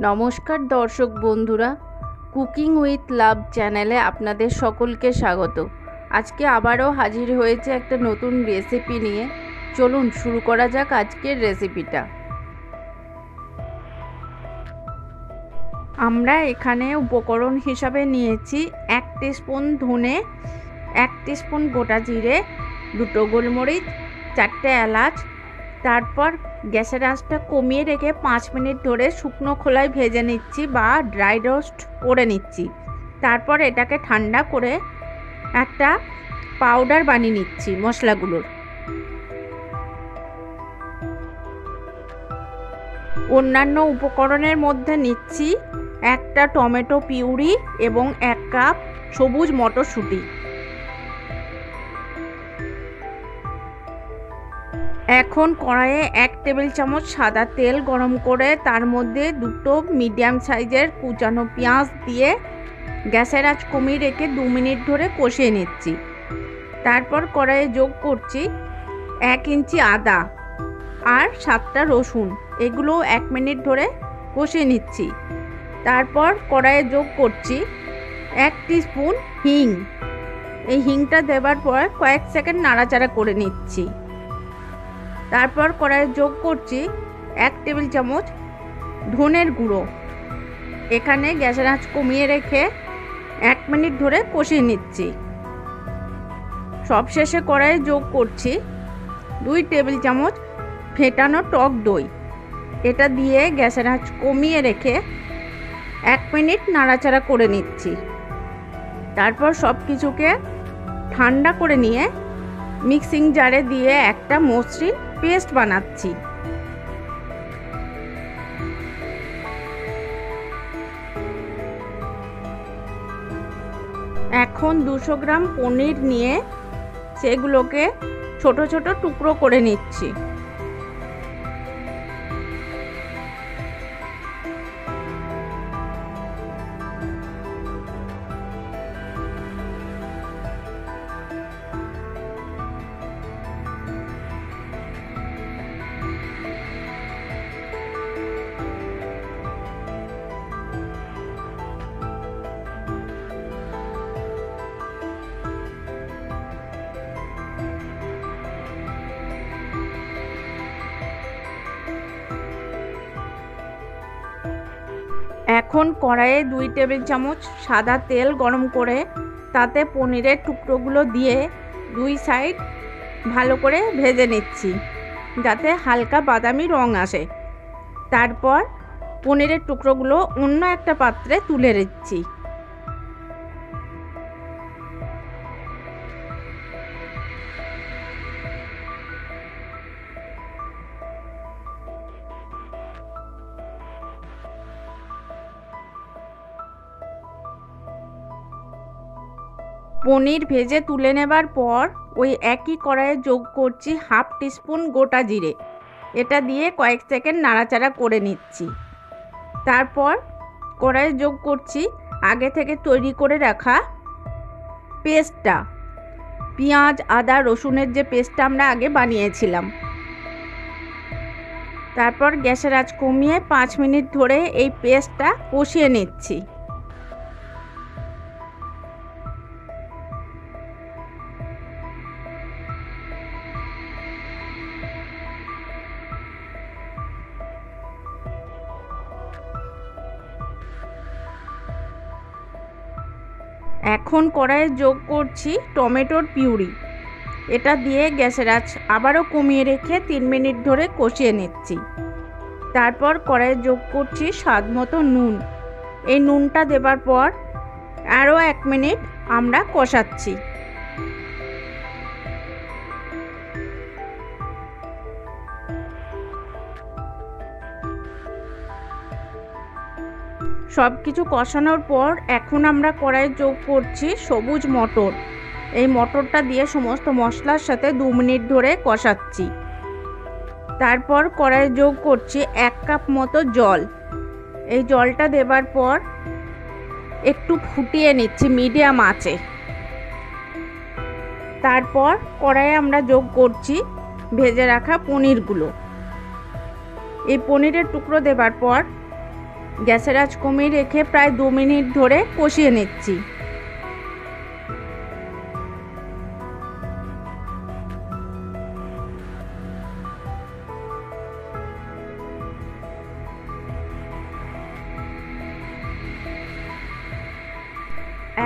নমস্কার দর্শক বন্ধুরা, কুকিং উইথ লাভ চ্যানেলে আপনাদের সকলকে স্বাগত। আজকে আবারও হাজির হয়েছে একটা নতুন রেসিপি নিয়ে। চলুন শুরু করা যাক আজকের রেসিপিটা। আমরা এখানে উপকরণ হিসাবে নিয়েছি 1 টিস্পুন ধনে, 1 টিস্পুন গোটা জিরে, 2 গোলমরিচ, 4টে এলাচ। তারপর গ্যাসের আঁচটা কমিয়ে রেখে 5 মিনিট ধরে শুকনো খোলায় ভেজে নিচ্ছি বা ড্রাই রোস্ট করে নিচ্ছি। তারপর এটাকে ঠান্ডা করে একটা পাউডার বানিয়ে নিচ্ছি মশলাগুলোর। অন্যান্য উপকরণের মধ্যে নিচ্ছি একটা টমেটো পিউরি এবং 1 কাপ সবুজ মটরশুঁটি। এখন কড়াইয়ে 1 টেবিল চামচ সাদা তেল গরম করে তার মধ্যে 2 মিডিয়াম সাইজের কুচানো পেঁয়াজ দিয়ে গ্যাসের আঁচ কমিয়ে রেখে 2 মিনিট ধরে কষিয়ে নিচ্ছি। তারপর কড়াইয়ে যোগ করছি 1 ইঞ্চি আদা আর 7টা রসুন, এগুলো 1 মিনিট ধরে কষিয়ে নিচ্ছি। তারপর কড়াইয়ে যোগ করছি 1 টিস্পুন হিং। এই হিংটা দেওয়ার পর কয়েক সেকেন্ড নাড়াচাড়া করে নিচ্ছি। তারপর কড়াইয়ে যোগ করছি 1 টেবিল চামচ ধনের গুঁড়ো। এখানে গ্যাসের আঁচ কমিয়ে রেখে 1 মিনিট ধরে কষিয়ে নিচ্ছি। সবশেষে কড়াইয়ে যোগ করছি 2 টেবিল চামচ ফেটানো টক দই। এটা দিয়ে গ্যাসের আঁচ কমিয়ে রেখে 1 মিনিট নাড়াচাড়া করে নিচ্ছি। তারপর সব কিছুকে ঠান্ডা করে নিয়ে মিক্সিং জারে দিয়ে একটা মসৃণ পেস্ট বানাচ্ছি। এখন 200 গ্রাম পনির নিয়ে সেগুলোকে ছোট ছোট টুকরো করে নিচ্ছি। এখন কড়াইয়ে 2 টেবিল চামচ সাদা তেল গরম করে তাতে পনিরের টুকরোগুলো দিয়ে 2 সাইড ভালো করে ভেজে নিচ্ছি যাতে হালকা বাদামি রং আসে। তারপর পনিরের টুকরোগুলো অন্য একটা পাত্রে তুলে নিচ্ছি। পনির ভেজে তুলে নেবার পর ওই একই কড়াইয়ে যোগ করছি 1/2 টিস্পুন গোটা জিরে। এটা দিয়ে কয়েক সেকেন্ড নাড়াচাড়া করে নিচ্ছি। তারপর কড়াইয়ে যোগ করছি আগে থেকে তৈরি করে রাখা পেস্টটা, পেঁয়াজ আদা রসুনের যে পেস্টটা আমরা আগে বানিয়েছিলাম। তারপর গ্যাসের আঁচ কমিয়ে 5 মিনিট ধরে এই পেস্টটা কষিয়ে নিচ্ছি। এখন কড়াইয়ে যোগ করছি টমেটোর পিউরি। এটা দিয়ে গ্যাসের আঁচ আবারও কমিয়ে রেখে 3 মিনিট ধরে কষিয়ে নিচ্ছি। তারপর কড়াইয়ে যোগ করছি স্বাদ মতো নুন। এই নুনটা দেবার পর আরও 1 মিনিট আমরা কষাচ্ছি। সব কিছু কষানোর পর এখন আমরা কড়াইয়ে যোগ করছি সবুজ মটর। এই মটরটা দিয়ে সমস্ত মশলার সাথে 2 মিনিট ধরে কষাচ্ছি। তারপর কড়াইয়ে যোগ করছি 1 কাপ মতো জল। এই জলটা দেবার পর একটু ফুটিয়ে নিচ্ছি মিডিয়াম আঁচে। তারপর কড়াইয়ে আমরা যোগ করছি ভেজে রাখা পনিরগুলো। এই পনিরের টুকরো দেবার পর গ্যাসের আঁচ কমিয়ে রেখে প্রায় 2 মিনিট ধরে কষিয়ে নিচ্ছি।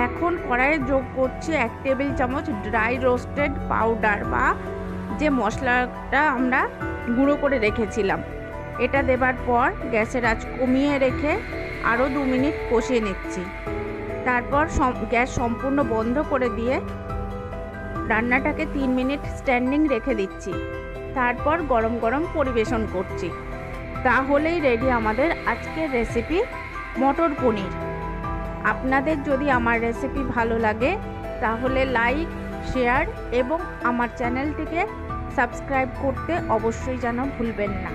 এখন কড়াইয়ে যোগ করছি 1 টেবিল চামচ ড্রাই রোস্টেড পাউডার বা যে মশলাটা আমরা গুঁড়ো করে রেখেছিলাম। এটা দেবার পর গ্যাসের আঁচ কমিয়ে রেখে আরও 2 মিনিট কষিয়ে নিচ্ছি। তারপর গ্যাস সম্পূর্ণ বন্ধ করে দিয়ে রান্নাটাকে 3 মিনিট স্ট্যান্ডিং রেখে দিচ্ছি। তারপর গরম গরম পরিবেশন করছি। তাহলেই রেডি আমাদের আজকের রেসিপি মটর পনির। আপনাদের যদি আমার রেসিপি ভালো লাগে তাহলে লাইক, শেয়ার এবং আমার চ্যানেলটিকে সাবস্ক্রাইব করতে অবশ্যই যেন ভুলবেন না।